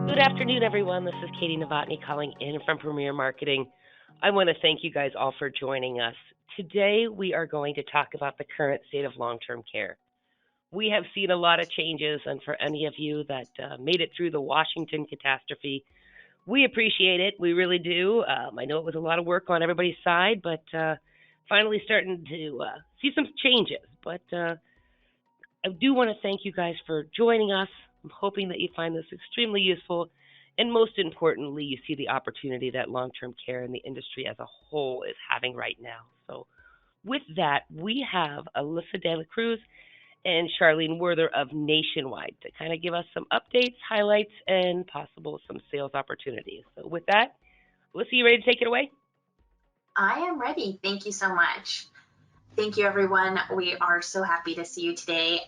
Good afternoon, everyone. This is Katie Novotny calling in from Premier Marketing. I want to thank you guys all for joining us. Today, we are going to talk about the current state of long term care. We have seen a lot of changes, and for any of you that made it through the Washington catastrophe, we appreciate it. We really do. I know it was a lot of work on everybody's side, but finally starting to see some changes. But I do want to thank you guys for joining us. I'm hoping that you find this extremely useful. And most importantly, you see the opportunity that long term care in the industry as a whole is having right now. So, with that, we have Alyssa De La Cruz and Charlene Werther of Nationwide to kind of give us some updates, highlights, and possible some sales opportunities. So, with that, Alyssa, you ready to take it away? I am ready. Thank you so much. Thank you, everyone. We are so happy to see you today.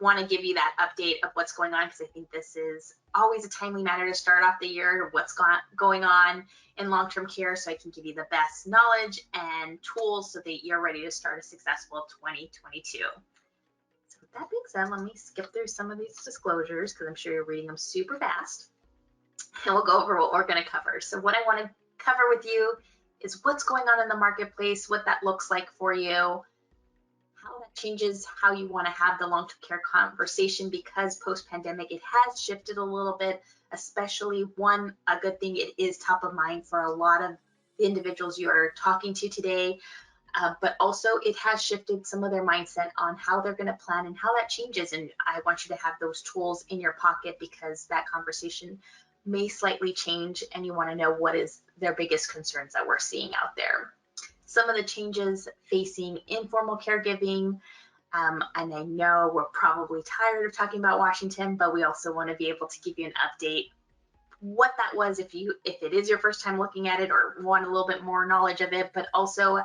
Want to give you that update of what's going on because I think this is always a timely matter to start off the year, what's going on in long-term care, so I can give you the best knowledge and tools so that you're ready to start a successful 2022. So with that being said, let me skip through some of these disclosures because I'm sure you're reading them super fast, and we'll go over what we're going to cover. So what I want to cover with you is what's going on in the marketplace, what that looks like for you, how that changes how you want to have the long-term care conversation because post-pandemic it has shifted a little bit, especially a good thing, it is top of mind for a lot of the individuals you are talking to today, but also it has shifted some of their mindset on how they're going to plan and how that changes. And I want you to have those tools in your pocket because that conversation may slightly change and you want to know what is their biggest concerns that we're seeing out there. Some of the changes facing informal caregiving, and I know we're probably tired of talking about Washington, but we also want to be able to give you an update what that was if it is your first time looking at it or want a little bit more knowledge of it, but also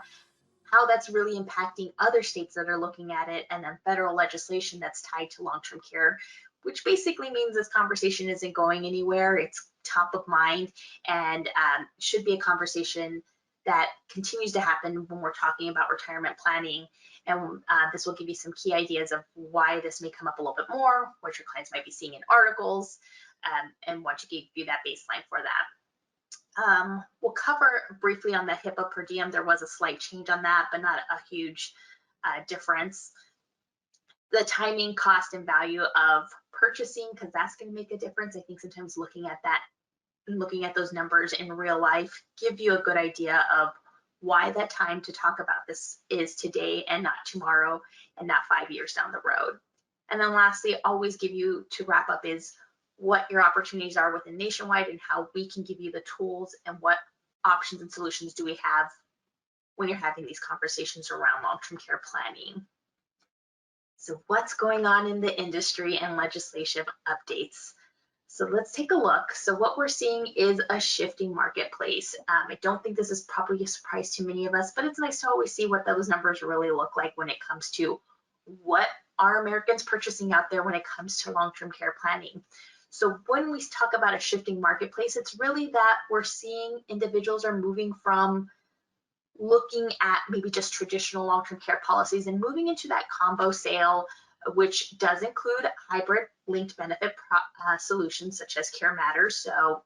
how that's really impacting other states that are looking at it, and then federal legislation that's tied to long-term care, which basically means this conversation isn't going anywhere. It's top of mind and should be a conversation that continues to happen when we're talking about retirement planning. And this will give you some key ideas of why this may come up a little bit more, what your clients might be seeing in articles, and want to give you that baseline for that. We'll cover briefly on the HIPAA per diem. There was a slight change on that, but not a huge difference. The timing, cost, and value of purchasing, because that's going to make a difference. I think sometimes looking at that and looking at those numbers in real life give you a good idea of why that time to talk about this is today and not tomorrow and not 5 years down the road. And then lastly, always give you to wrap up is what your opportunities are within Nationwide and how we can give you the tools and what options and solutions do we have when you're having these conversations around long-term care planning. So what's going on in the industry and legislative updates? So let's take a look. So what we're seeing is a shifting marketplace. I don't think this is probably a surprise to many of us, but it's nice to always see what those numbers really look like when it comes to what are Americans purchasing out there when it comes to long-term care planning. So when we talk about a shifting marketplace, it's really that we're seeing individuals are moving from looking at maybe just traditional long-term care policies and moving into that combo sale, which does include hybrid linked benefit solutions such as Care Matters. So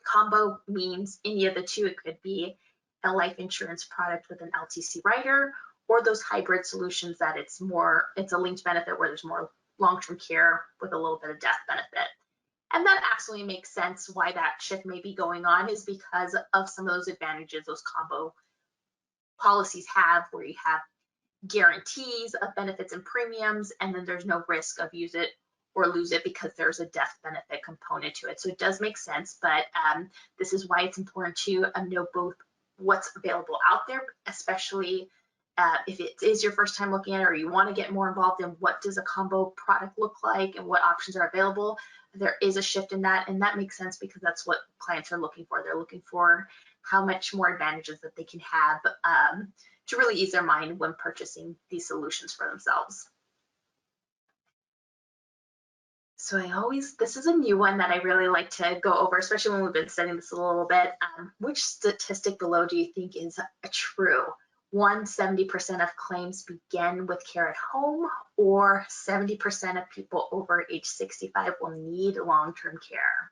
combo means any of the two. It could be a life insurance product with an LTC rider, or those hybrid solutions that it's a linked benefit where there's more long-term care with a little bit of death benefit. And that absolutely makes sense why that shift may be going on is because of some of those advantages those combo policies have, where you have guarantees of benefits and premiums, and then there's no risk of use it or lose it because there's a death benefit component to it. So it does make sense, but this is why it's important to know both what's available out there, especially if it is your first time looking at it or you want to get more involved in what does a combo product look like and what options are available. There is a shift in that, and that makes sense because that's what clients are looking for. They're looking for how much more advantages that they can have to really ease their mind when purchasing these solutions for themselves. So this is a new one that I really like to go over, especially when we've been studying this a little bit. Which statistic below do you think is true? 70% of claims begin with care at home, or 70% of people over age 65 will need long-term care?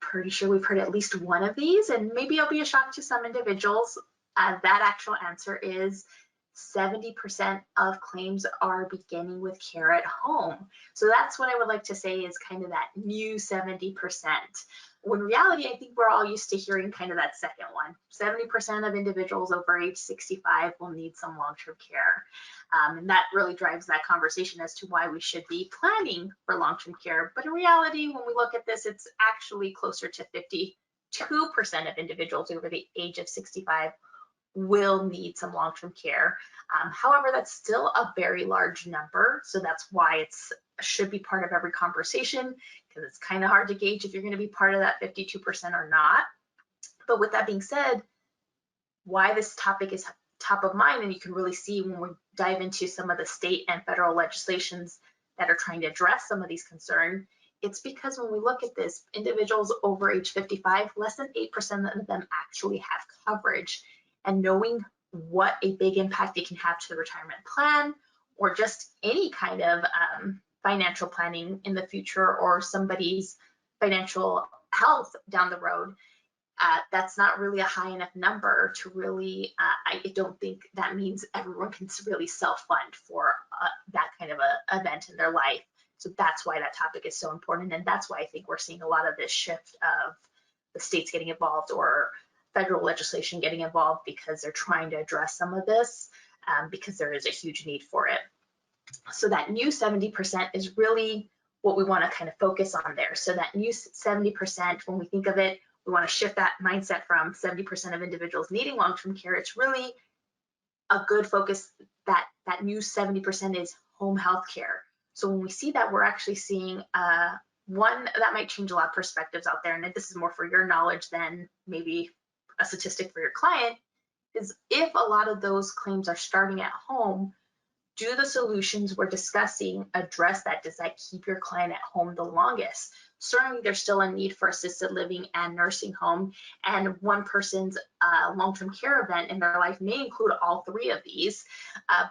pretty sure we've heard at least one of these, and maybe it'll be a shock to some individuals. That actual answer is 70% of claims are beginning with care at home. So that's what I would like to say is kind of that new 70%. When in reality, I think we're all used to hearing kind of that second one. 70% of individuals over age 65 will need some long-term care. And that really drives that conversation as to why we should be planning for long-term care. But in reality, when we look at this, it's actually closer to 52% of individuals over the age of 65 will need some long-term care. However, that's still a very large number. So that's why it should be part of every conversation, because it's kind of hard to gauge if you're going to be part of that 52% or not. But with that being said, why this topic is top of mind, and you can really see when we dive into some of the state and federal legislations that are trying to address some of these concerns, it's because when we look at this, individuals over age 55, less than 8% of them actually have coverage. And knowing what a big impact it can have to the retirement plan or just any kind of financial planning in the future or somebody's financial health down the road, that's not really a high enough number to really, I don't think that means everyone can really self-fund for that kind of a event in their life. So that's why that topic is so important. And that's why I think we're seeing a lot of this shift of the states getting involved or federal legislation getting involved, because they're trying to address some of this because there is a huge need for it. So that new 70% is really what we want to kind of focus on there. So that new 70%, when we think of it, we want to shift that mindset from 70% of individuals needing long-term care. It's really a good focus that new 70% is home health care. So when we see that, we're actually seeing one that might change a lot of perspectives out there. And this is more for your knowledge than maybe a statistic for your client, is if a lot of those claims are starting at home, do the solutions we're discussing address that? Does that keep your client at home the longest? Certainly, there's still a need for assisted living and nursing home, and one person's long-term care event in their life may include all three of these.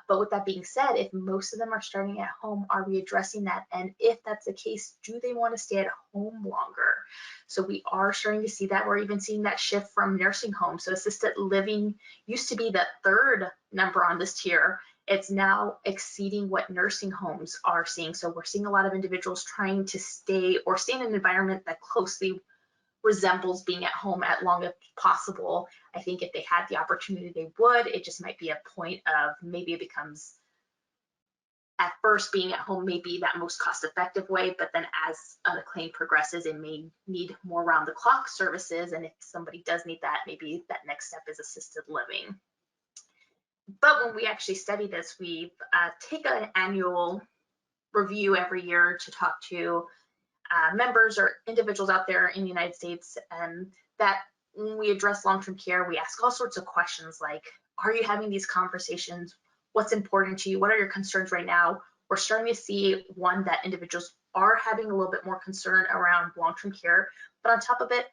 But with that being said, if most of them are starting at home, are we addressing that? And if that's the case, do they want to stay at home longer? So we are starting to see that. We're even seeing that shift from nursing homes. So assisted living used to be the third number on this tier. It's now exceeding what nursing homes are seeing. So we're seeing a lot of individuals trying to stay in an environment that closely resembles being at home as long as possible. I think if they had the opportunity, they would. It just might be a point of maybe it becomes, at first, being at home may be that most cost-effective way, but then as the claim progresses, it may need more round-the-clock services. And if somebody does need that, maybe that next step is assisted living. But when we actually study this, we take an annual review every year to talk to members or individuals out there in the United States, and that when we address long-term care, we ask all sorts of questions like, are you having these conversations? What's important to you? What are your concerns right now? We're starting to see, one, that individuals are having a little bit more concern around long-term care, but on top of it,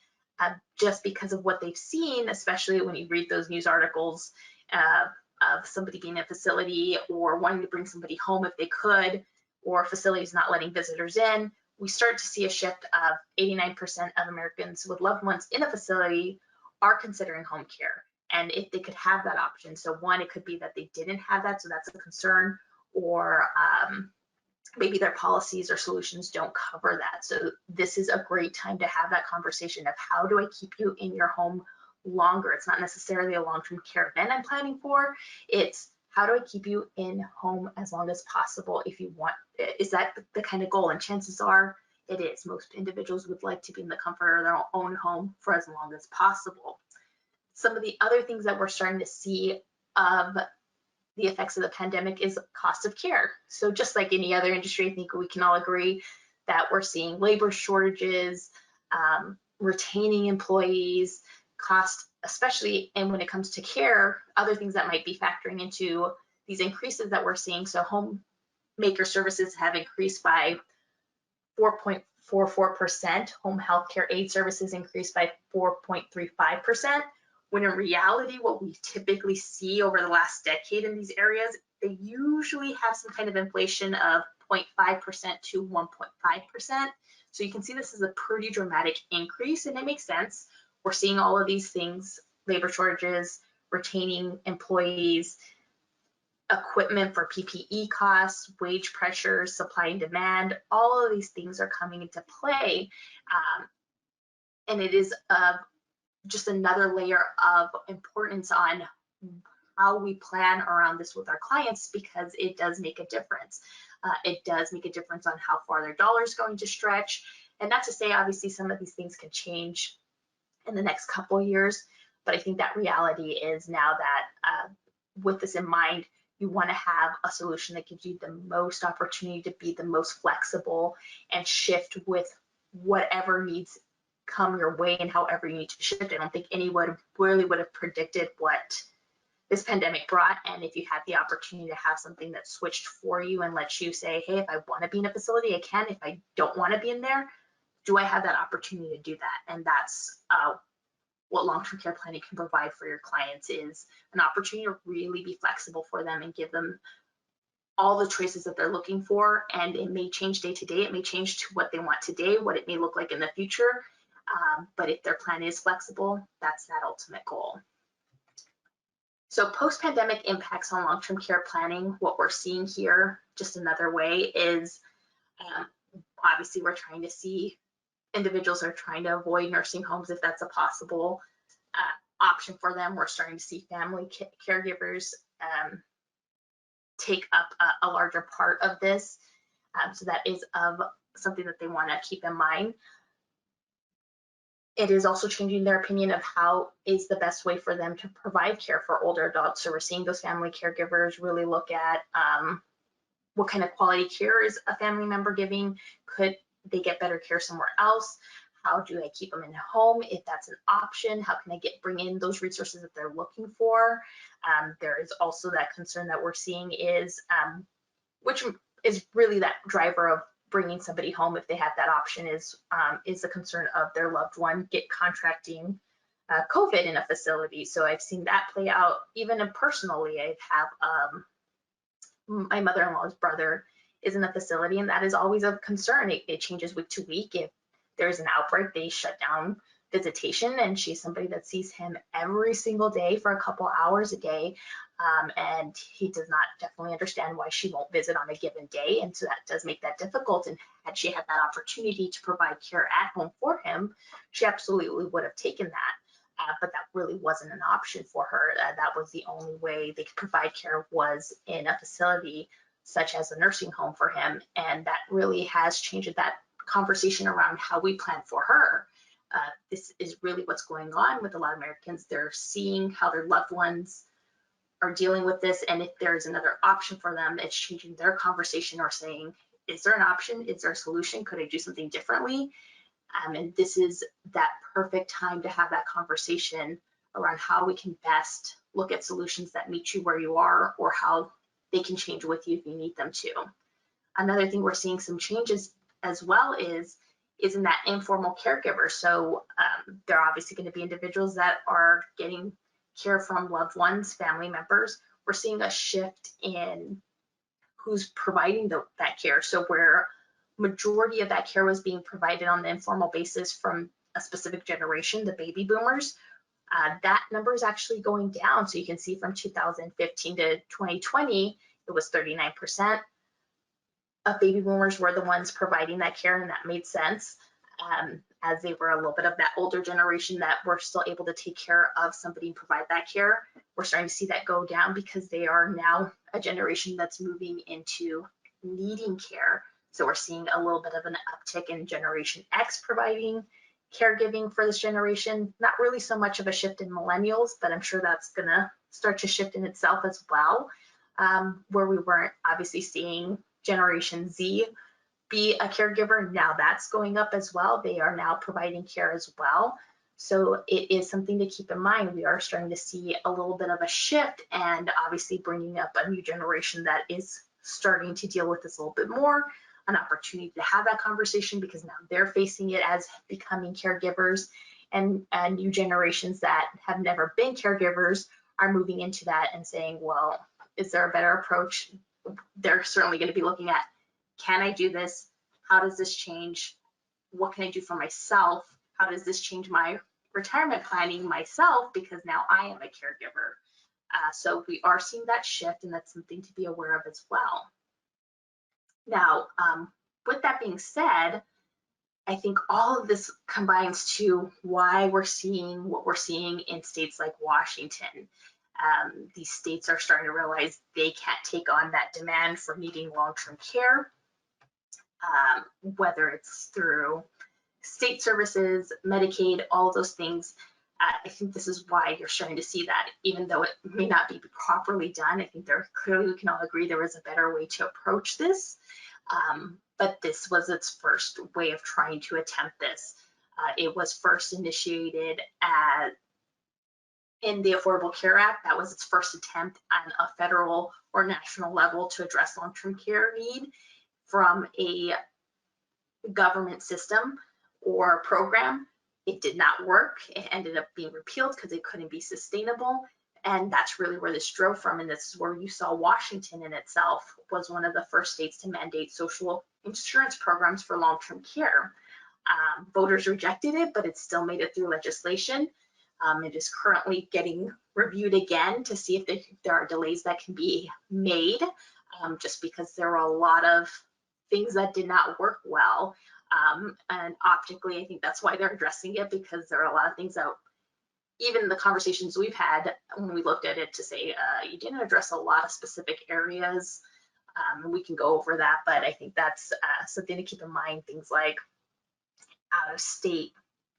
just because of what they've seen, especially when you read those news articles, of somebody being in a facility or wanting to bring somebody home if they could, or facilities not letting visitors in, we start to see a shift of 89% of Americans with loved ones in a facility are considering home care. And if they could have that option, so one, it could be that they didn't have that, so that's a concern, or maybe their policies or solutions don't cover that. So this is a great time to have that conversation of how do I keep you in your home longer. It's not necessarily a long-term care event I'm planning for. It's how do I keep you in home as long as possible if you want. Is that the kind of goal? And chances are it is. Most individuals would like to be in the comfort of their own home for as long as possible. Some of the other things that we're starting to see of the effects of the pandemic is cost of care. So just like any other industry, I think we can all agree that we're seeing labor shortages, retaining employees, cost, especially, and when it comes to care, other things that might be factoring into these increases that we're seeing. So homemaker services have increased by 4.44%. Home health care aid services increased by 4.35%. When in reality, what we typically see over the last decade in these areas, they usually have some kind of inflation of 0.5% to 1.5%. So you can see this is a pretty dramatic increase, and it makes sense. We're seeing all of these things, labor shortages, retaining employees, equipment for PPE costs, wage pressures, supply and demand, all of these things are coming into play. And it is just another layer of importance on how we plan around this with our clients, because it does make a difference. It does make a difference on how far their dollar is going to stretch. And not to say, obviously, some of these things can change in the next couple of years, but I think that reality is now that with this in mind, you want to have a solution that gives you the most opportunity to be the most flexible and shift with whatever needs come your way and however you need to shift. I don't think anyone really would have predicted what this pandemic brought. And if you had the opportunity to have something that switched for you and lets you say, hey, if I want to be in a facility, I can. If I don't want to be in there, do I have that opportunity to do that? And that's what long-term care planning can provide for your clients, is an opportunity to really be flexible for them and give them all the choices that they're looking for. And it may change day to day. It may change to what they want today, what it may look like in the future. But if their plan is flexible, that's that ultimate goal. So post-pandemic impacts on long-term care planning, what we're seeing here, just another way, is obviously we're trying to see individuals are trying to avoid nursing homes if that's a possible option for them. We're starting to see family caregivers take up a larger part of this. So that is something that they want to keep in mind. It is also changing their opinion of how is the best way for them to provide care for older adults. So we're seeing those family caregivers really look at what kind of quality care is a family member giving. Could they get better care somewhere else? How do I keep them in home if that's an option? How can I bring in those resources that they're looking for? There is also that concern that we're seeing is, which is really that driver of bringing somebody home if they have that option, is the concern of their loved one contracting COVID in a facility. So I've seen that play out even personally. I have my mother-in-law's brother is in a facility, and that is always a concern. It changes week to week. If there's an outbreak, they shut down visitation, and she's somebody that sees him every single day for a couple hours a day. And he does not definitely understand why she won't visit on a given day. And so that does make that difficult. And had she had that opportunity to provide care at home for him, she absolutely would have taken that. But that really wasn't an option for her. That was the only way they could provide care, was in a facility such as a nursing home for him. And that really has changed that conversation around how we plan for her. This is really what's going on with a lot of Americans. They're seeing how their loved ones are dealing with this, and if there's another option for them, it's changing their conversation or saying, is there an option? Is there a solution? Could I do something differently? And this is that perfect time to have that conversation around how we can best look at solutions that meet you where you are, or how they can change with you if you need them to. Another thing we're seeing some changes as well is in that informal caregiver. So there are obviously going to be individuals that are getting care from loved ones, family members. We're seeing a shift in who's providing that care. So where majority of that care was being provided on the informal basis from a specific generation, the baby boomers, that number is actually going down. So you can see from 2015 to 2020, it was 39% of baby boomers were the ones providing that care, and that made sense, as they were a little bit of that older generation that were still able to take care of somebody and provide that care. We're starting to see that go down because they are now a generation that's moving into needing care. So we're seeing a little bit of an uptick in Generation X providing caregiving for this generation. Not really so much of a shift in millennials, but I'm sure that's gonna start to shift in itself as well, where we weren't obviously seeing Generation Z be a caregiver. Now that's going up as well. They are now providing care as well. So it is something to keep in mind. We are starting to see a little bit of a shift, and obviously bringing up a new generation that is starting to deal with this a little bit more, an opportunity to have that conversation, because now they're facing it as becoming caregivers, and new generations that have never been caregivers are moving into that and saying, well, is there a better approach? They're certainly going to be looking at can I do this? How does this change? What can I do for myself? How does this change my retirement planning myself? Because now I am a caregiver. So we are seeing that shift, and that's something to be aware of as well. Now, with that being said, I think all of this combines to why we're seeing what we're seeing in states like Washington. These states are starting to realize they can't take on that demand for needing long-term care, whether it's through state services, Medicaid, all those things. I think this is why you're starting to see that, even though it may not be properly done. I think clearly we can all agree there is a better way to approach this. But this was its first way of trying to attempt this. It was first initiated in the Affordable Care Act. That was its first attempt on a federal or national level to address long-term care need from a government system or program. It did not work. It ended up being repealed because it couldn't be sustainable. And that's really where this drove from. And this is where you saw Washington in itself was one of the first states to mandate social insurance programs for long-term care. Voters rejected it, but it still made it through legislation. It is currently getting reviewed again to see if there are delays that can be made, just because there are a lot of things that did not work well. And optically, I think that's why they're addressing it, because there are a lot of things that, even the conversations we've had when we looked at it, to say you didn't address a lot of specific areas. And we can go over that, but I think that's something to keep in mind. Things like out-of-state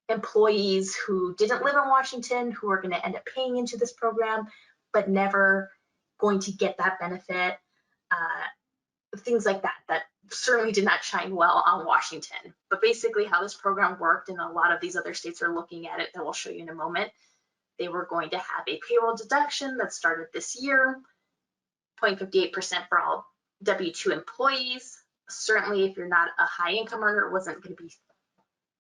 employees who didn't live in Washington, who are going to end up paying into this program, but never going to get that benefit. Things like that, that certainly did not shine well on Washington. But basically how this program worked, and a lot of these other states are looking at it, that we'll show you in a moment. They were going to have a payroll deduction that started this year, 0.58% for all W-2 employees. Certainly if you're not a high income earner, it wasn't going to be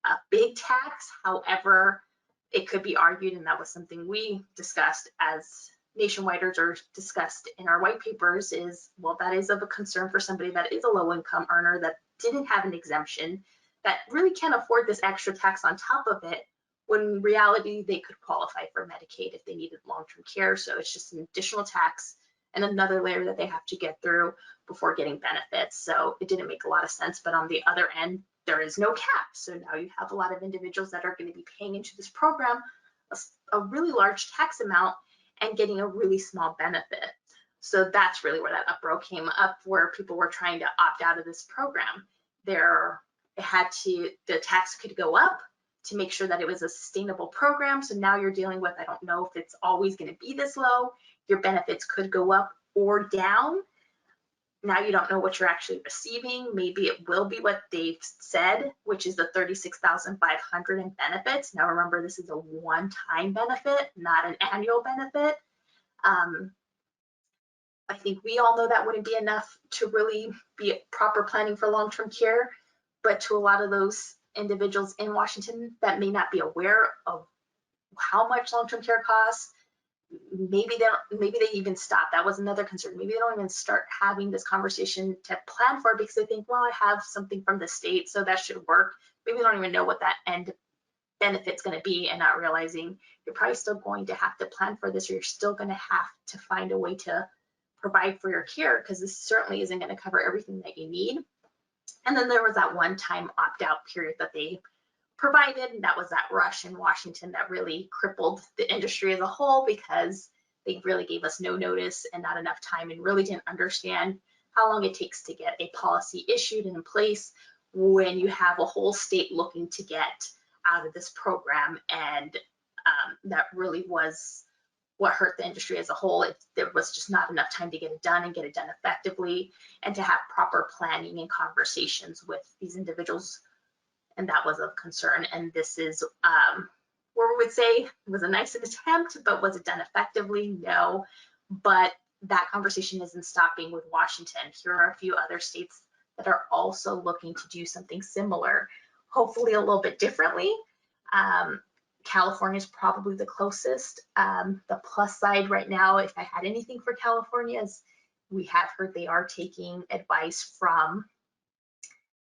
a big tax. However, it could be argued, and that was something we discussed as nationwiders or discussed in our white papers, is, well, that is of a concern for somebody that is a low income earner that didn't have an exemption, that really can't afford this extra tax on top of it, when in reality they could qualify for Medicaid if they needed long-term care. So it's just an additional tax and another layer that they have to get through before getting benefits. So it didn't make a lot of sense. But on the other end, there is no cap. So now you have a lot of individuals that are going to be paying into this program a really large tax amount and getting a really small benefit. So that's really where that uproar came up, where people were trying to opt out of this program. The tax could go up to make sure that it was a sustainable program. So now you're dealing with, I don't know if it's always going to be this low. Your benefits could go up or down. Now you don't know what you're actually receiving. Maybe it will be what they've said, which is the $36,500 in benefits. Now remember, this is a one-time benefit, not an annual benefit. I think we all know that wouldn't be enough to really be proper planning for long-term care, but to a lot of those individuals in Washington that may not be aware of how much long-term care costs, maybe they even stop. That was another concern. Maybe they don't even start having this conversation to plan for it, because they think, well, I have something from the state, so that should work. Maybe they don't even know what that end benefit's going to be, and not realizing you're probably still going to have to plan for this, or you're still going to have to find a way to provide for your care, because this certainly isn't going to cover everything that you need. And then there was that one-time opt-out period that they provided, and that was that rush in Washington that really crippled the industry as a whole, because they really gave us no notice and not enough time, and really didn't understand how long it takes to get a policy issued and in place when you have a whole state looking to get out of this program. And that really was what hurt the industry as a whole. There was just not enough time to get it done and get it done effectively, and to have proper planning and conversations with these individuals. And that was of concern. And this is where we would say it was a nice attempt, but was it done effectively? No. But that conversation isn't stopping with Washington. Here are a few other states that are also looking to do something similar, hopefully a little bit differently. California is probably the closest. The plus side right now, if I had anything for California, is we have heard they are taking advice from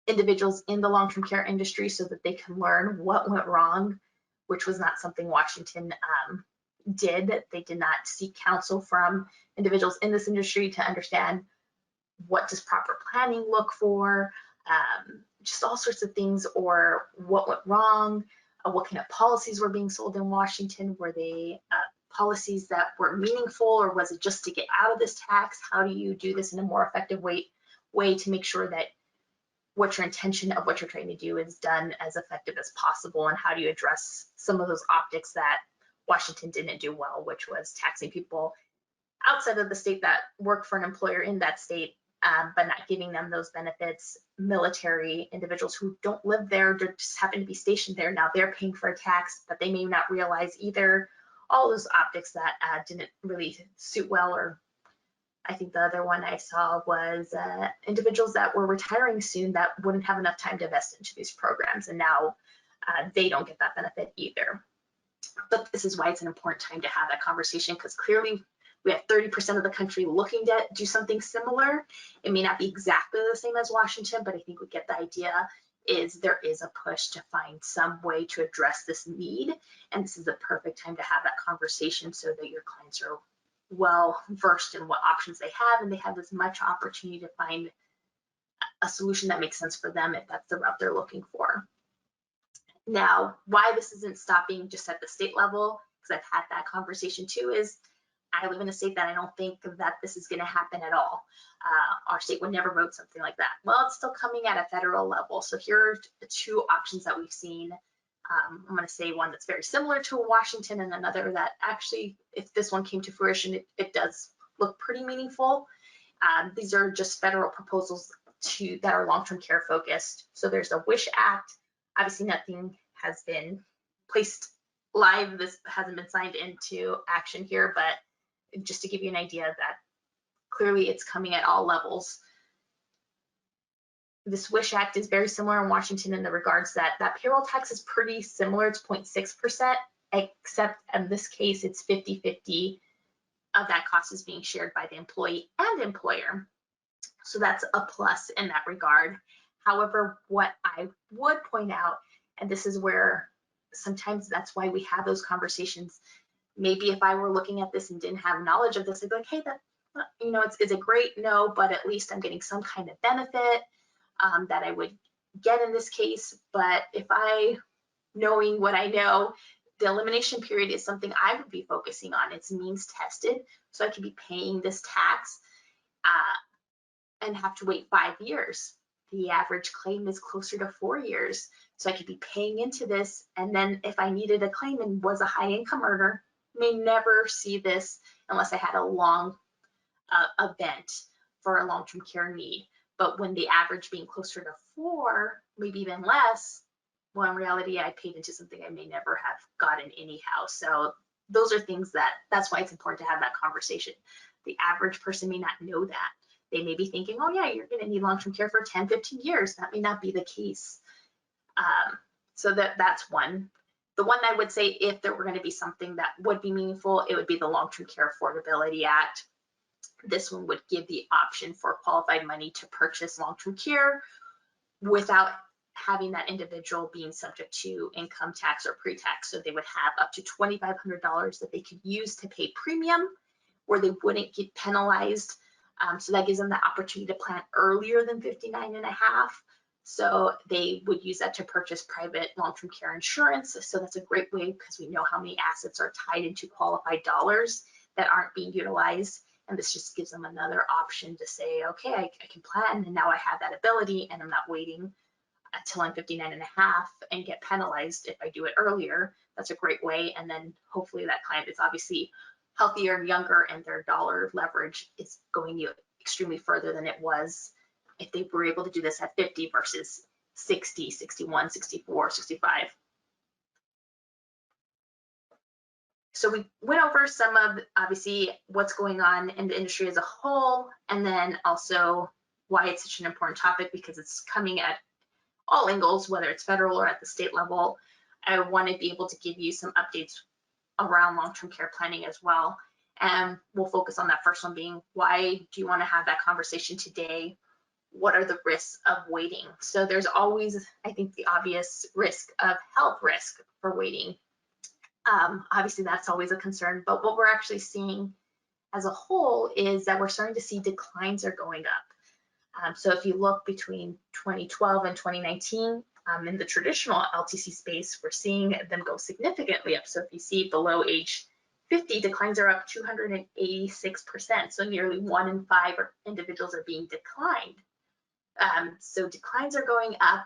individuals in the long-term care industry so that they can learn what went wrong, which was not something Washington did. They did not seek counsel from individuals in this industry to understand what does proper planning look for, just all sorts of things, or what went wrong, what kind of policies were being sold in Washington. Were they policies that were meaningful, or was it just to get out of this tax? How do you do this in a more effective way to make sure that what your intention of what you're trying to do is done as effective as possible? And how do you address some of those optics that Washington didn't do well, which was taxing people outside of the state that work for an employer in that state, but not giving them those benefits. Military individuals who don't live there, just happen to be stationed there, now they're paying for a tax that they may not realize either. All those optics that didn't really suit well. Or I think the other one I saw was individuals that were retiring soon that wouldn't have enough time to invest into these programs, and now they don't get that benefit either. But this is why it's an important time to have that conversation, because clearly we have 30% of the country looking to do something similar. It may not be exactly the same as Washington, but I think we get the idea. Is there is a push to find some way to address this need, and this is the perfect time to have that conversation so that your clients are well versed in what options they have, and they have as much opportunity to find a solution that makes sense for them if that's the route they're looking for. Now, why this isn't stopping just at the state level, because I've had that conversation too, is I live in a state that I don't think that this is going to happen at all. Our state would never vote something like that. Well, it's still coming at a federal level. So here are the two options that we've seen. I'm going to say one that's very similar to Washington, and another that actually, if this one came to fruition, it does look pretty meaningful. These are just federal proposals that are long-term care focused. So there's a WISH Act. Obviously, nothing has been placed live. This hasn't been signed into action here, but just to give you an idea that clearly it's coming at all levels. This WISH Act is very similar in Washington in the regards that payroll tax is pretty similar. It's 0.6%, except in this case, it's 50-50 of that cost is being shared by the employee and employer. So that's a plus in that regard. However, what I would point out, and this is where sometimes that's why we have those conversations. Maybe if I were looking at this and didn't have knowledge of this, I'd be like, hey, that, you know, it's a great no, but at least I'm getting some kind of benefit that I would get in this case. But if knowing what I know, the elimination period is something I would be focusing on. It's means tested, so I could be paying this tax and have to wait 5 years. The average claim is closer to 4 years. So I could be paying into this, and then if I needed a claim and was a high income earner, may never see this unless I had a long event for a long-term care need. But when the average being closer to 4, maybe even less, well, in reality, I paid into something I may never have gotten anyhow. So those are things that's why it's important to have that conversation. The average person may not know that. They may be thinking, oh yeah, you're going to need long-term care for 10, 15 years. That may not be the case. So that's one. The one I would say, if there were going to be something that would be meaningful, it would be the Long-Term Care Affordability Act. This one would give the option for qualified money to purchase long-term care without having that individual being subject to income tax or pre-tax. So they would have up to $2,500 that they could use to pay premium, where they wouldn't get penalized. So that gives them the opportunity to plan earlier than 59 and a half. So they would use that to purchase private long-term care insurance. So that's a great way, because we know how many assets are tied into qualified dollars that aren't being utilized. And this just gives them another option to say, okay, I can plan, and now I have that ability, and I'm not waiting until I'm 59 and a half and get penalized if I do it earlier. That's a great way. And then hopefully that client is obviously healthier and younger, and their dollar leverage is going extremely further than it was if they were able to do this at 50 versus 60, 61, 64, 65. So we went over some of, obviously, what's going on in the industry as a whole, and then also why it's such an important topic, because it's coming at all angles, whether it's federal or at the state level. I want to be able to give you some updates around long-term care planning as well. And we'll focus on that first one being, why do you want to have that conversation today? what are the risks of waiting? So there's always, I think, the obvious risk of health risk for waiting. Obviously, that's always a concern, but what we're actually seeing as a whole is that we're starting to see declines are going up. So if you look between 2012 and 2019, in the traditional LTC space, we're seeing them go significantly up. So if you see below age 50, declines are up 286%. So nearly 1 in 5 individuals are being declined. So declines are going up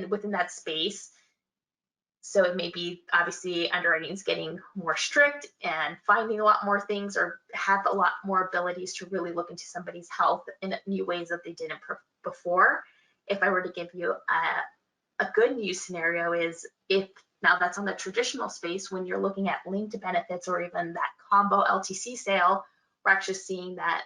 within that space. So it may be obviously underwriting is getting more strict and finding a lot more things, or have a lot more abilities to really look into somebody's health in new ways that they didn't before. If I were to give you a good news scenario is, if now that's on the traditional space, when you're looking at linked benefits or even that combo LTC sale, we're actually seeing that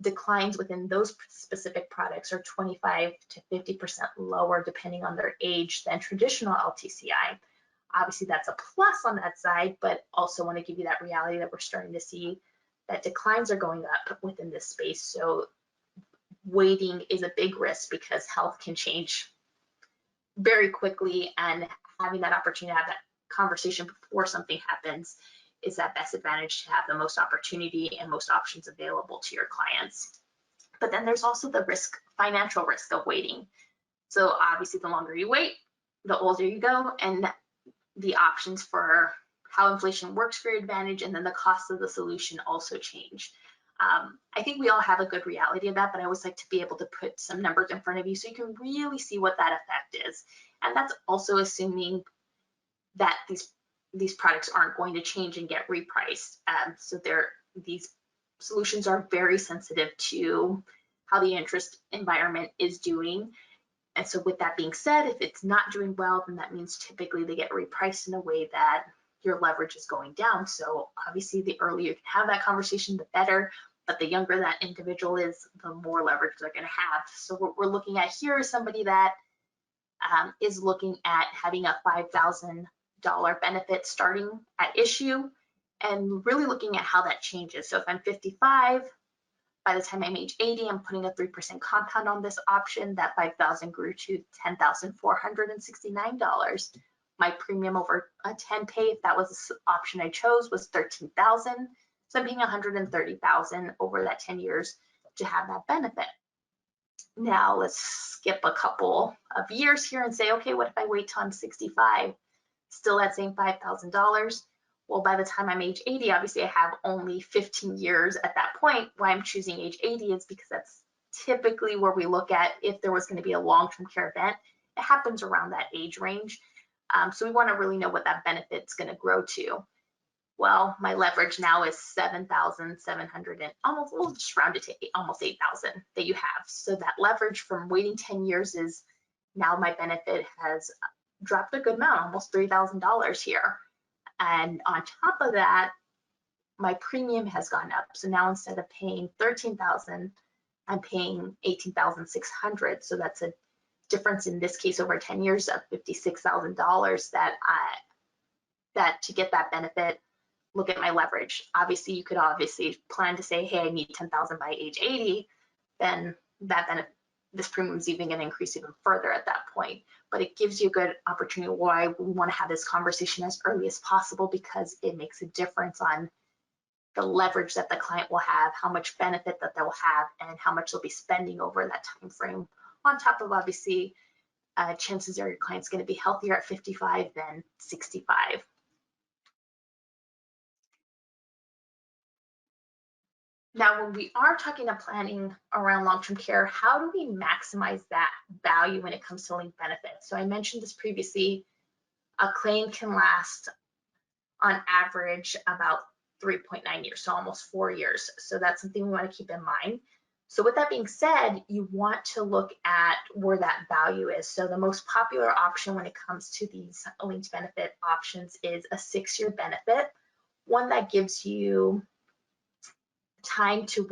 declines within those specific products are 25 to 50% lower depending on their age than traditional LTCI. Obviously that's a plus on that side, but also want to give you that reality that we're starting to see that declines are going up within this space. So waiting is a big risk because health can change very quickly, and having that opportunity to have that conversation before something happens is that best advantage to have the most opportunity and most options available to your clients. But then there's also the risk, financial risk of waiting. So obviously the longer you wait, the older you go, and the options for how inflation works for your advantage, and then the cost of the solution also change. I think we all have a good reality of that, but I always like to be able to put some numbers in front of you so you can really see what that effect is. And that's also assuming that these products aren't going to change and get repriced. So these solutions are very sensitive to how the interest environment is doing. And so with that being said, if it's not doing well, then that means typically they get repriced in a way that your leverage is going down. So obviously the earlier you can have that conversation, the better, but the younger that individual is, the more leverage they're going to have. So what we're looking at here is somebody that is looking at having a $5,000 benefit starting at issue, and really looking at how that changes. So if I'm 55, by the time I'm age 80, I'm putting a 3% compound on this option. That $5,000 grew to $10,469. My premium over a 10 pay, if that was the option I chose, was $13,000. So I'm paying $130,000 over that 10 years to have that benefit. Now let's skip a couple of years here and say, okay, what if I wait till I'm 65? Still that same $5,000. Well, by the time I'm age 80, obviously I have only 15 years at that point. Why I'm choosing age 80 is because that's typically where we look at if there was going to be a long-term care event. It happens around that age range. So we want to really know what that benefit's going to grow to. Well, my leverage now is 7,700 and almost, we'll just round it to almost 8,000 that you have. So that leverage from waiting 10 years is now my benefit has dropped a good amount, almost $3,000 here. And on top of that, my premium has gone up. So now instead of paying $13,000, I'm paying $18,600. So that's a difference in this case over 10 years of $56,000 that to get that benefit, look at my leverage. Obviously, you could obviously plan to say, hey, I need 10,000 by age 80, then that benefit, this premium is even going to increase even further at that point. But it gives you a good opportunity why we want to have this conversation as early as possible, because it makes a difference on the leverage that the client will have, how much benefit that they'll have, and how much they'll be spending over that time frame. On top of obviously, chances are your client's going to be healthier at 55 than 65. Now, when we are talking about planning around long-term care, how do we maximize that value when it comes to linked benefits? So I mentioned this previously, a claim can last on average about 3.9 years, so almost 4 years. So that's something we want to keep in mind. So with that being said, you want to look at where that value is. So the most popular option when it comes to these linked benefit options is a 6-year benefit, one that gives you time to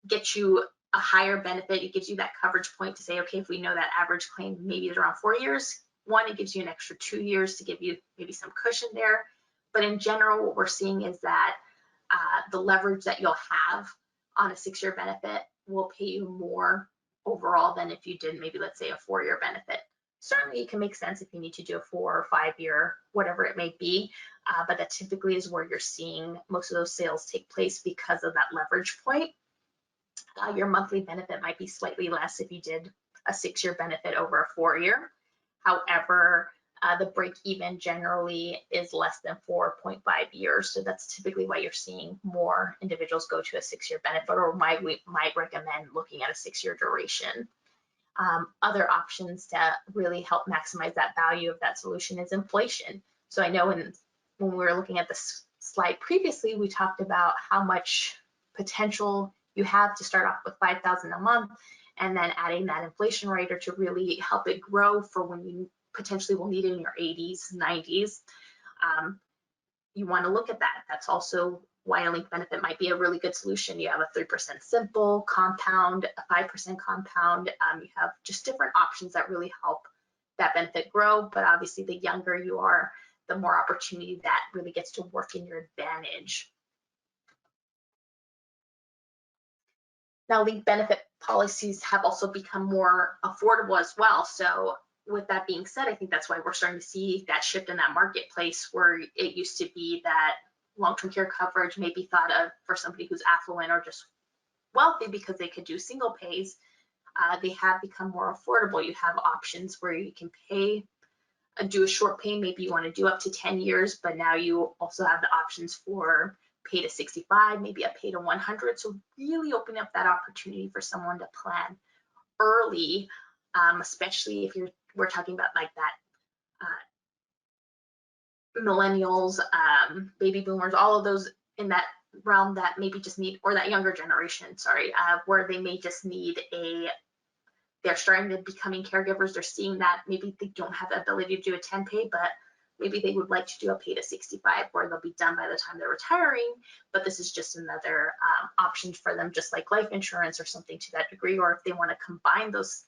get you a higher benefit. It gives you that coverage point to say, okay, if we know that average claim maybe is around 4 years, one, it gives you an extra 2 years to give you maybe some cushion there. But in general, what we're seeing is that the leverage that you'll have on a 6-year benefit will pay you more overall than if you did maybe, let's say, a 4-year benefit. Certainly it can make sense if you need to do a 4 or 5-year, whatever it may be, but that typically is where you're seeing most of those sales take place because of that leverage point. Your monthly benefit might be slightly less if you did a 6-year benefit over a 4-year. However, the break even generally is less than 4.5 years. So that's typically why you're seeing more individuals go to a 6-year benefit, or might recommend looking at a 6-year duration. Other options to really help maximize that value of that solution is inflation. So I know when we were looking at this slide previously, we talked about how much potential you have to start off with $5,000 a month, and then adding that inflation rider to really help it grow for when you potentially will need it in your 80s, 90s. You want to look at that. That's also why a linked benefit might be a really good solution. You have a 3% simple compound, a 5% compound. You have just different options that really help that benefit grow. But obviously, the younger you are, the more opportunity that really gets to work in your advantage. Now, linked benefit policies have also become more affordable as well. So with that being said, I think that's why we're starting to see that shift in that marketplace, where it used to be that long-term care coverage may be thought of for somebody who's affluent or just wealthy because they could do single pays. They have become more affordable. You have options where you can pay, do a short pay, maybe you want to do up to 10 years, but now you also have the options for pay to 65, maybe a pay to 100. So really open up that opportunity for someone to plan early, especially if we're talking about like that millennials, baby boomers, all of those in that realm that maybe just need, or that younger generation, sorry, where they may just need they're starting to becoming caregivers. They're seeing that maybe they don't have the ability to do a 10 pay, but maybe they would like to do a pay to 65 where they'll be done by the time they're retiring. But this is just another option for them, just like life insurance or something to that degree, or if they want to combine those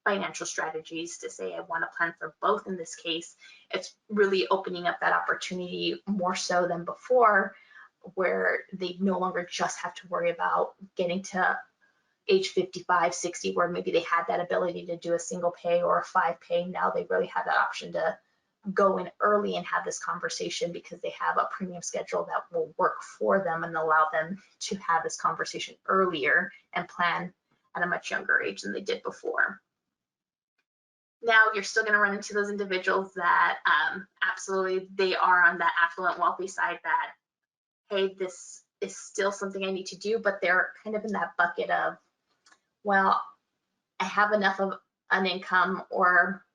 financial strategies to say, I want to plan for both in this case, it's really opening up that opportunity more so than before, where they no longer just have to worry about getting to age 55, 60, where maybe they had that ability to do a single pay or a 5 pay. Now they really have that option to go in early and have this conversation because they have a premium schedule that will work for them and allow them to have this conversation earlier and plan at a much younger age than they did before. Now you're still going to run into those individuals that absolutely they are on that affluent wealthy side that, hey, this is still something I need to do, but they're kind of in that bucket of, well, I have enough of an income or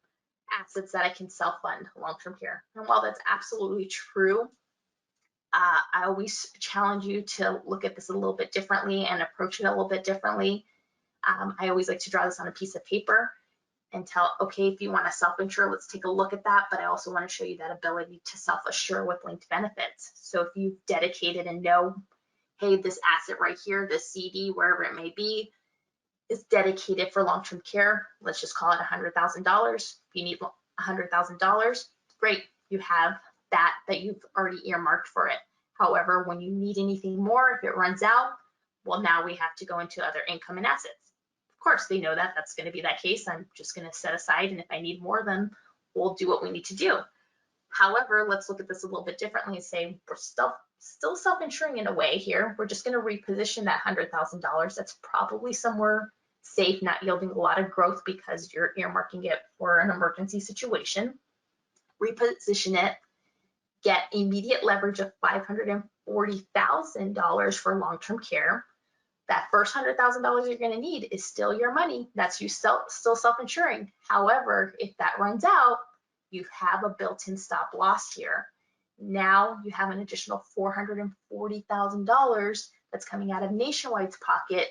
assets that I can self-fund long-term care. And while that's absolutely true, I always challenge you to look at this a little bit differently and approach it a little bit differently. I always like to draw this on a piece of paper and tell, okay, if you want to self-insure, let's take a look at that. But I also want to show you that ability to self-assure with linked benefits. So if you've dedicated and know, hey, this asset right here, this CD, wherever it may be, is dedicated for long-term care, let's just call it $100,000. If you need $100,000, great, you have that you've already earmarked for it. However, when you need anything more, if it runs out, well, now we have to go into other income and assets. Of course, they know that that's going to be that case. I'm just going to set aside, and if I need more, then we'll do what we need to do. However, let's look at this a little bit differently and say we're still self-insuring in a way here. We're just going to reposition that $100,000. That's probably somewhere safe, not yielding a lot of growth because you're earmarking it for an emergency situation. Reposition it, get immediate leverage of $540,000 for long-term care. That first $100,000 you're going to need is still your money. That's you still self-insuring. However, if that runs out, you have a built-in stop loss here. Now you have an additional $440,000 that's coming out of Nationwide's pocket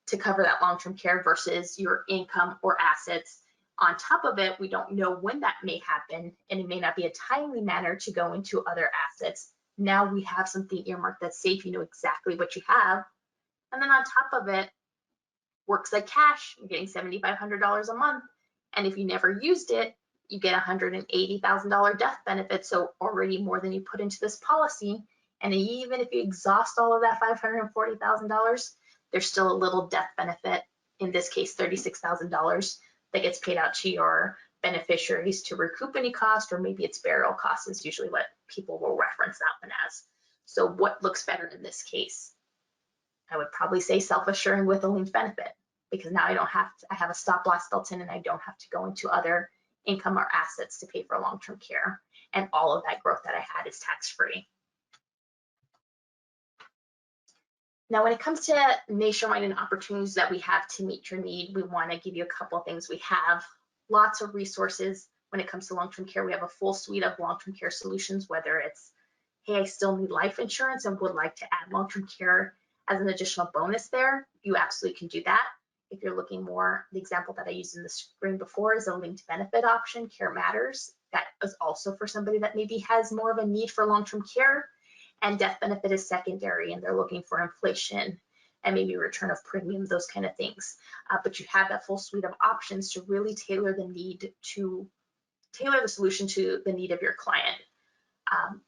to cover that long-term care versus your income or assets. On top of it, we don't know when that may happen, and it may not be a timely manner to go into other assets. Now we have something earmarked that's safe. You know exactly what you have. And then on top of it, works like cash. You're getting $7,500 a month. And if you never used it, you get $180,000 death benefit. So already more than you put into this policy. And even if you exhaust all of that $540,000, there's still a little death benefit, in this case $36,000, that gets paid out to your beneficiaries to recoup any cost, or maybe it's burial costs is usually what people will reference that one as. So what looks better in this case? I would probably say self-assuring with a linked benefit, because now I have a stop loss built in, and I don't have to go into other income or assets to pay for long-term care. And all of that growth that I had is tax-free. Now, when it comes to nationwide and opportunities that we have to meet your need, we want to give you a couple of things. We have lots of resources when it comes to long-term care. We have a full suite of long-term care solutions, whether it's, hey, I still need life insurance and would like to add long-term care as an additional bonus there, you absolutely can do that. If you're looking more, the example that I used in the screen before is a linked benefit option, Care Matters. That is also for somebody that maybe has more of a need for long-term care, and death benefit is secondary, and they're looking for inflation and maybe return of premium, those kind of things. But you have that full suite of options to really tailor the solution to the need of your client.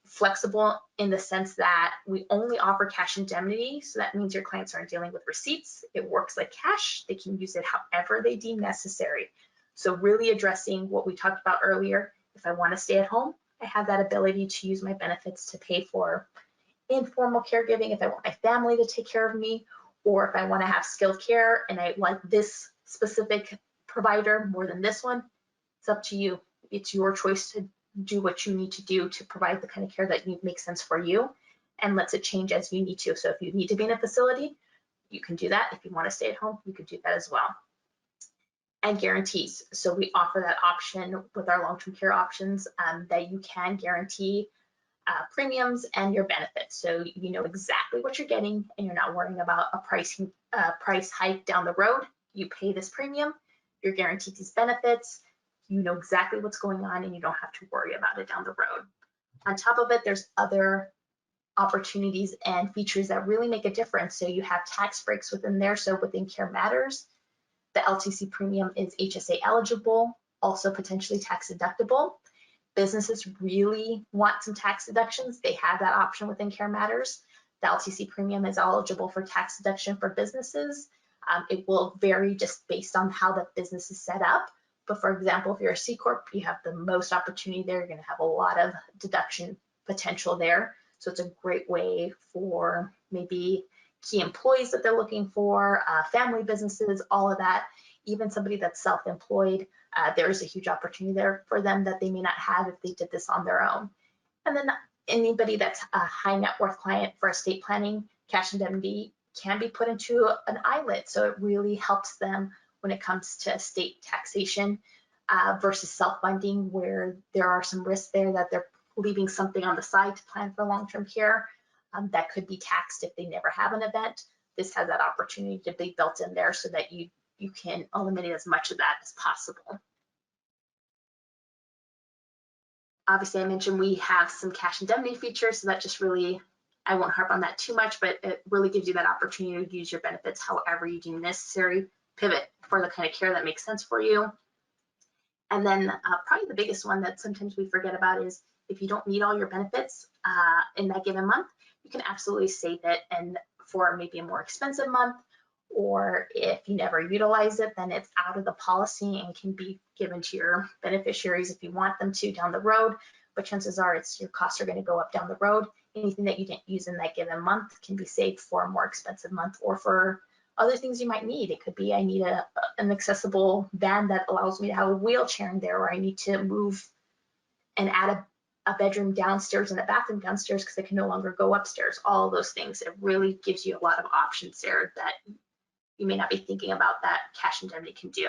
Flexible in the sense that we only offer cash indemnity, so that means your clients aren't dealing with receipts. It works like cash. They can use it however they deem necessary. So really addressing what we talked about earlier. If I want to stay at home, I have that ability to use my benefits to pay for informal caregiving if I want my family to take care of me, or if I want to have skilled care and I like this specific provider more than this one. It's up to you. It's your choice to do what you need to do to provide the kind of care that makes sense for you, and lets it change as you need to. So if you need to be in a facility, you can do that. If you want to stay at home, you can do that as well. And guarantees. So we offer that option with our long-term care options, that you can guarantee premiums and your benefits. So you know exactly what you're getting, and you're not worrying about a price hike down the road. You pay this premium, you're guaranteed these benefits, you know exactly what's going on, and you don't have to worry about it down the road. On top of it, there's other opportunities and features that really make a difference. So you have tax breaks within there. So within Care Matters, the LTC premium is HSA eligible, also potentially tax deductible. Businesses really want some tax deductions. They have that option within Care Matters. The LTC premium is eligible for tax deduction for businesses. It will vary just based on how the business is set up. But for example, if you're a C Corp, you have the most opportunity there. You're going to have a lot of deduction potential there. So it's a great way for maybe key employees that they're looking for, family businesses, all of that. Even somebody that's self-employed, there is a huge opportunity there for them that they may not have if they did this on their own. And then anybody that's a high net worth client for estate planning, cash indemnity can be put into an ILIT. So it really helps them when it comes to estate taxation versus self-funding, where there are some risks there that they're leaving something on the side to plan for long-term care that could be taxed if they never have an event. This has that opportunity to be built in there so that you can eliminate as much of that as possible. Obviously, I mentioned we have some cash indemnity features, so that just really, I won't harp on that too much, but it really gives you that opportunity to use your benefits however you deem necessary, pivot for the kind of care that makes sense for you. And then probably the biggest one that sometimes we forget about is if you don't need all your benefits in that given month, you can absolutely save it, and for maybe a more expensive month, or if you never utilize it, then it's out of the policy and can be given to your beneficiaries if you want them to down the road. But chances are your costs are going to go up down the road. Anything that you didn't use in that given month can be saved for a more expensive month, or for other things you might need. It could be I need an accessible van that allows me to have a wheelchair in there, or I need to move and add a bedroom downstairs and a bathroom downstairs because I can no longer go upstairs. All of those things. It really gives you a lot of options there that you may not be thinking about that cash indemnity can do.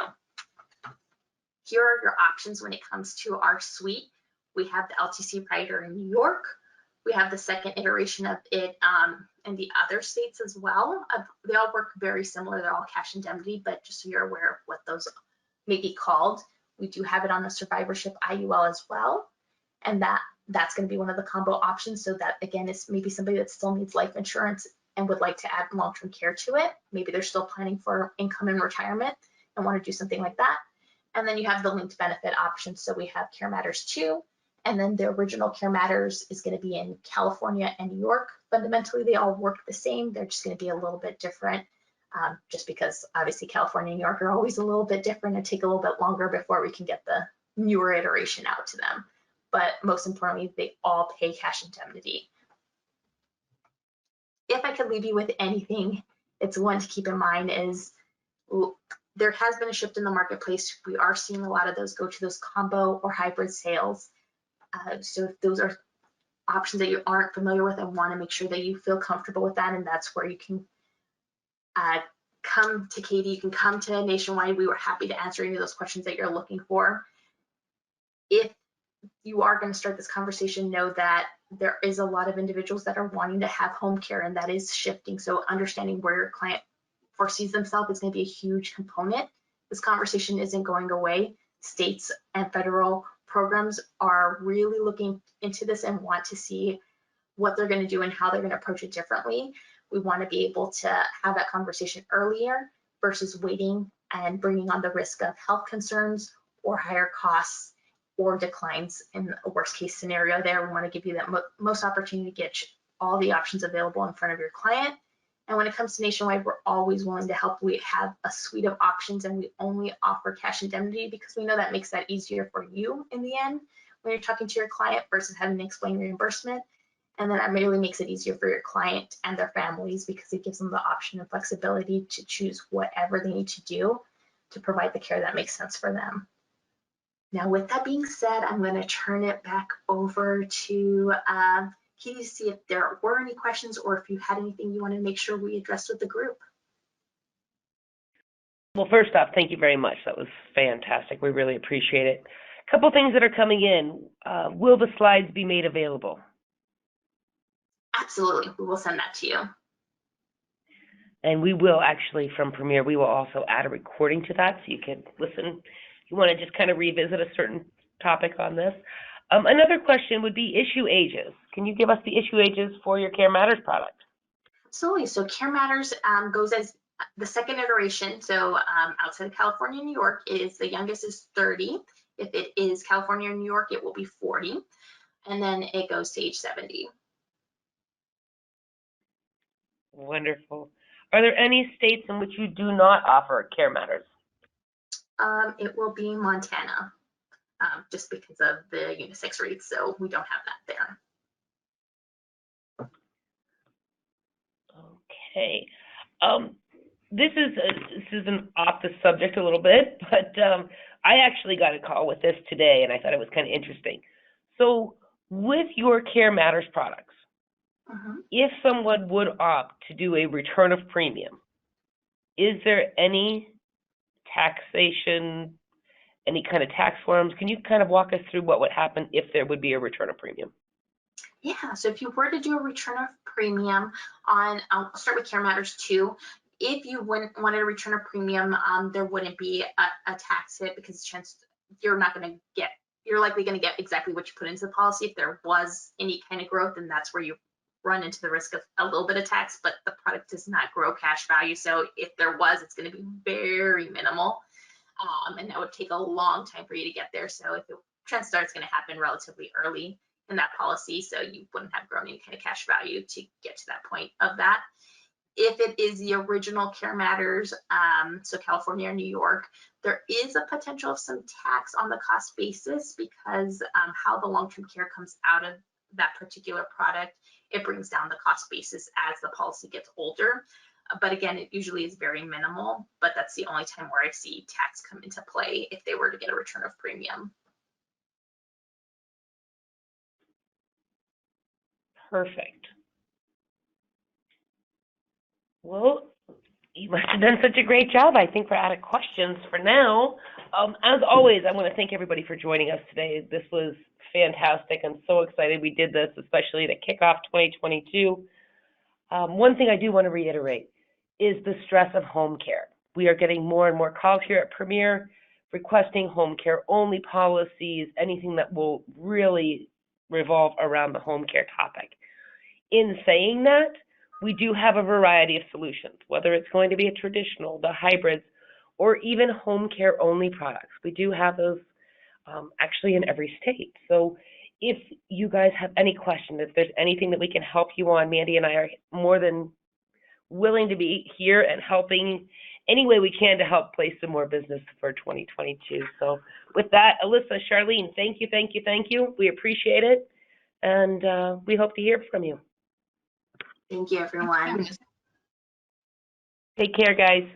Here are your options when it comes to our suite. We have the LTC Rider in New York. We have the second iteration of it in the other states as well. They all work very similar. They're all cash indemnity, but just so you're aware of what those may be called. We do have it on the survivorship IUL as well. And that's going to be one of the combo options. So that, again, is maybe somebody that still needs life insurance and would like to add long-term care to it. Maybe they're still planning for income in retirement and want to do something like that. And then you have the linked benefit option. So we have Care Matters 2, and then the original Care Matters is going to be in California and New York. Fundamentally, they all work the same. They're just going to be a little bit different just because obviously California and New York are always a little bit different and take a little bit longer before we can get the newer iteration out to them. But most importantly, they all pay cash indemnity. If I could leave you with anything, it's one to keep in mind is there has been a shift in the marketplace. We are seeing a lot of those go to those combo or hybrid sales. So if those are options that you aren't familiar with, I want to make sure that you feel comfortable with that, and that's where you can come to Katie, you can come to Nationwide. We were happy to answer any of those questions that you're looking for. If you are going to start this conversation, know that there is a lot of individuals that are wanting to have home care, and that is shifting. So understanding where your client foresees themselves is going to be a huge component. This conversation isn't going away. States and federal programs are really looking into this and want to see what they're going to do and how they're going to approach it differently. We want to be able to have that conversation earlier versus waiting and bringing on the risk of health concerns or higher costs or declines in a worst case scenario there. We want to give you that most opportunity to get all the options available in front of your client. And when it comes to Nationwide, we're always willing to help. We have a suite of options, and we only offer cash indemnity because we know that makes that easier for you in the end when you're talking to your client versus having to explain reimbursement. And then that really makes it easier for your client and their families because it gives them the option and flexibility to choose whatever they need to do to provide the care that makes sense for them. Now, with that being said, I'm going to turn it back over to Katie to see if there were any questions or if you had anything you wanted to make sure we addressed with the group. Well, first off, thank you very much. That was fantastic. We really appreciate it. A couple things that are coming in. Will the slides be made available? Absolutely. We will send that to you. And we will actually, from Premier, we will also add a recording to that so you can listen. If you want to just kind of revisit a certain topic on this. Another question would be issue ages. Can you give us the issue ages for your Care Matters product? Absolutely. So Care Matters goes as the second iteration. So outside of California and New York, the youngest is 30. If it is California or New York, it will be 40. And then it goes to age 70. Wonderful. Are there any states in which you do not offer Care Matters? It will be Montana, just because of the unisex rates, so we don't have that there. Okay. This is an off the subject a little bit, but I actually got a call with this today, and I thought it was kind of interesting. So with your Care Matters products, if someone would opt to do a return of premium, is there any taxation, any kind of tax forms? Can you kind of walk us through what would happen if there would be a return of premium? Yeah, so if you were to do a return of premium on, I'll start with Care Matters 2. If you wanted a return of premium, there wouldn't be a tax hit because you're likely going to get exactly what you put into the policy. If there was any kind of growth, then that's where you run into the risk of a little bit of tax, but the product does not grow cash value. So if there was, it's going to be very minimal. And that would take a long time for you to get there. So if chances are it's going to happen relatively early in that policy, so you wouldn't have grown any kind of cash value to get to that point of that. If it is the original Care Matters, so California or New York, there is a potential of some tax on the cost basis because how the long-term care comes out of that particular product, it brings down the cost basis as the policy gets older. But again, it usually is very minimal, but that's the only time where I see tax come into play if they were to get a return of premium. Perfect. Well, you must have done such a great job. I think we're out of questions for now. As always, I want to thank everybody for joining us today. This was fantastic. I'm so excited we did this, especially to kick off 2022. One thing I do want to reiterate is the stress of home care. We are getting more and more calls here at Premier requesting home care only policies, anything that will really revolve around the home care topic. In saying that, we do have a variety of solutions, whether it's going to be a traditional, the hybrids, or even home care only products. We do have those actually in every state. So if you guys have any questions, if there's anything that we can help you on, Mandy and I are more than willing to be here and helping any way we can to help place some more business for 2022. So with that, Alyssa, Charlene, thank you, thank you, thank you. We appreciate it, and we hope to hear from you. Thank you, everyone. Take care, guys.